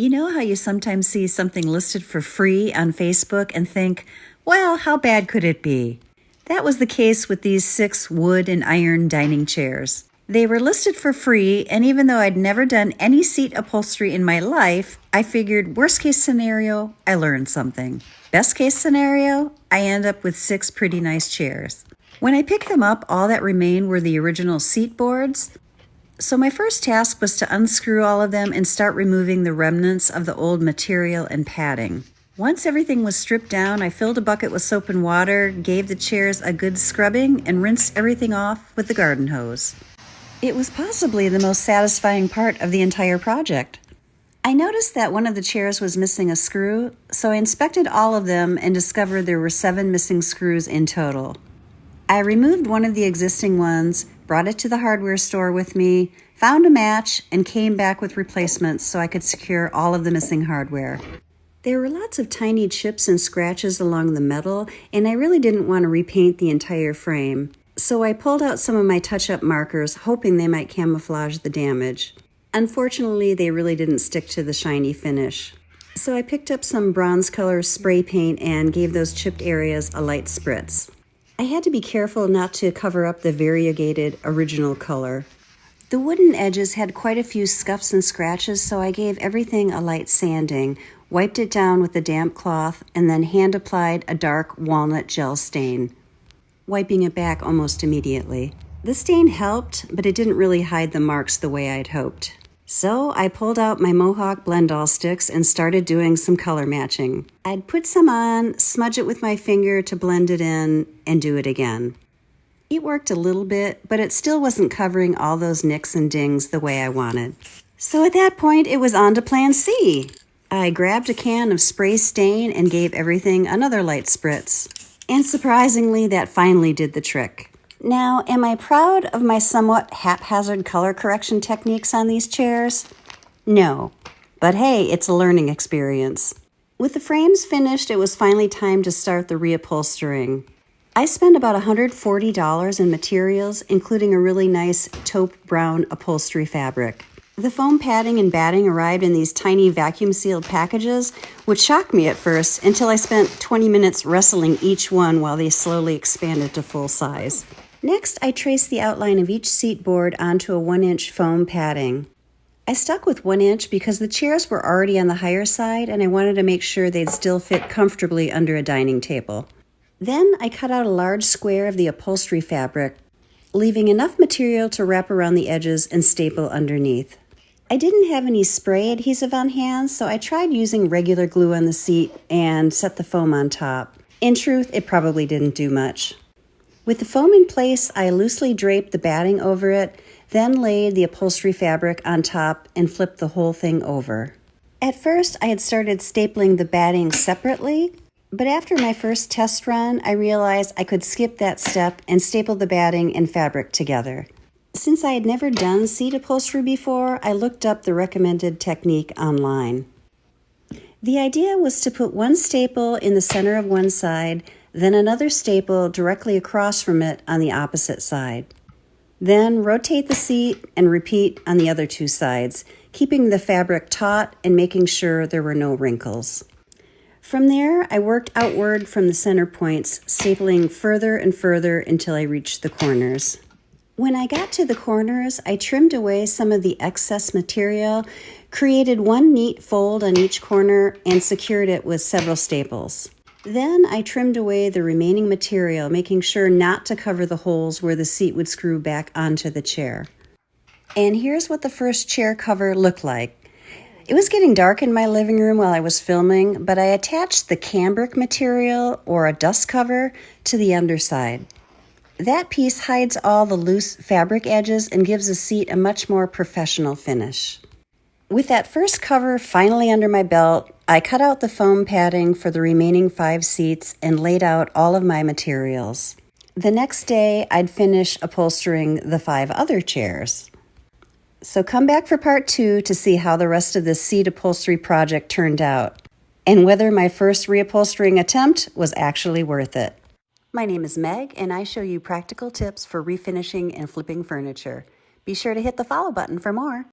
You know how you sometimes see something listed for free on Facebook and think, well, how bad could it be? That was the case with these 6 wood and iron dining chairs. They were listed for free, and even though I'd never done any seat upholstery in my life, I figured worst case scenario, I learned something. Best case scenario, I end up with 6 pretty nice chairs. When I picked them up, all that remained were the original seat boards. So my first task was to unscrew all of them and start removing the remnants of the old material and padding. Once everything was stripped down, I filled a bucket with soap and water, gave the chairs a good scrubbing, and rinsed everything off with the garden hose. It was possibly the most satisfying part of the entire project. I noticed that one of the chairs was missing a screw, so I inspected all of them and discovered there were 7 missing screws in total. I removed one of the existing ones, brought it to the hardware store with me, found a match, and came back with replacements so I could secure all of the missing hardware. There were lots of tiny chips and scratches along the metal, and I really didn't want to repaint the entire frame. So I pulled out some of my touch-up markers, hoping they might camouflage the damage. Unfortunately, they really didn't stick to the shiny finish. So I picked up some bronze color spray paint and gave those chipped areas a light spritz. I had to be careful not to cover up the variegated original color. The wooden edges had quite a few scuffs and scratches, so I gave everything a light sanding, wiped it down with a damp cloth, and then hand-applied a dark walnut gel stain, wiping it back almost immediately. The stain helped, but it didn't really hide the marks the way I'd hoped. So I pulled out my Mohawk Blend-All sticks and started doing some color matching. I'd put some on, smudge it with my finger to blend it in, and do it again. It worked a little bit, but it still wasn't covering all those nicks and dings the way I wanted. So at that point, it was on to Plan C. I grabbed a can of spray stain and gave everything another light spritz. And surprisingly, that finally did the trick. Now, am I proud of my somewhat haphazard color correction techniques on these chairs? No, but hey, it's a learning experience. With the frames finished, it was finally time to start the reupholstering. I spent about $140 in materials, including a really nice taupe brown upholstery fabric. The foam padding and batting arrived in these tiny vacuum-sealed packages, which shocked me at first until I spent 20 minutes wrestling each one while they slowly expanded to full size. Next, I traced the outline of each seat board onto a 1-inch foam padding. I stuck with 1 inch because the chairs were already on the higher side and I wanted to make sure they'd still fit comfortably under a dining table. Then I cut out a large square of the upholstery fabric, leaving enough material to wrap around the edges and staple underneath. I didn't have any spray adhesive on hand, so I tried using regular glue on the seat and set the foam on top. In truth, it probably didn't do much. With the foam in place, I loosely draped the batting over it, then laid the upholstery fabric on top and flipped the whole thing over. At first, I had started stapling the batting separately, but after my first test run, I realized I could skip that step and staple the batting and fabric together. Since I had never done seat upholstery before, I looked up the recommended technique online. The idea was to put one staple in the center of one side, then another staple directly across from it on the opposite side. Then rotate the seat and repeat on the other 2 sides, keeping the fabric taut and making sure there were no wrinkles. From there, I worked outward from the center points, stapling further and further until I reached the corners. When I got to the corners, I trimmed away some of the excess material, created one neat fold on each corner, and secured it with several staples. Then I trimmed away the remaining material, making sure not to cover the holes where the seat would screw back onto the chair. And here's what the first chair cover looked like. It was getting dark in my living room while I was filming, but I attached the cambric material, or a dust cover, to the underside. That piece hides all the loose fabric edges and gives the seat a much more professional finish. With that first cover finally under my belt, I cut out the foam padding for the remaining 5 seats and laid out all of my materials. The next day, I'd finish upholstering the 5 other chairs. So come back for part 2 to see how the rest of this seat upholstery project turned out, and whether my first reupholstering attempt was actually worth it. My name is Meg, and I show you practical tips for refinishing and flipping furniture. Be sure to hit the follow button for more.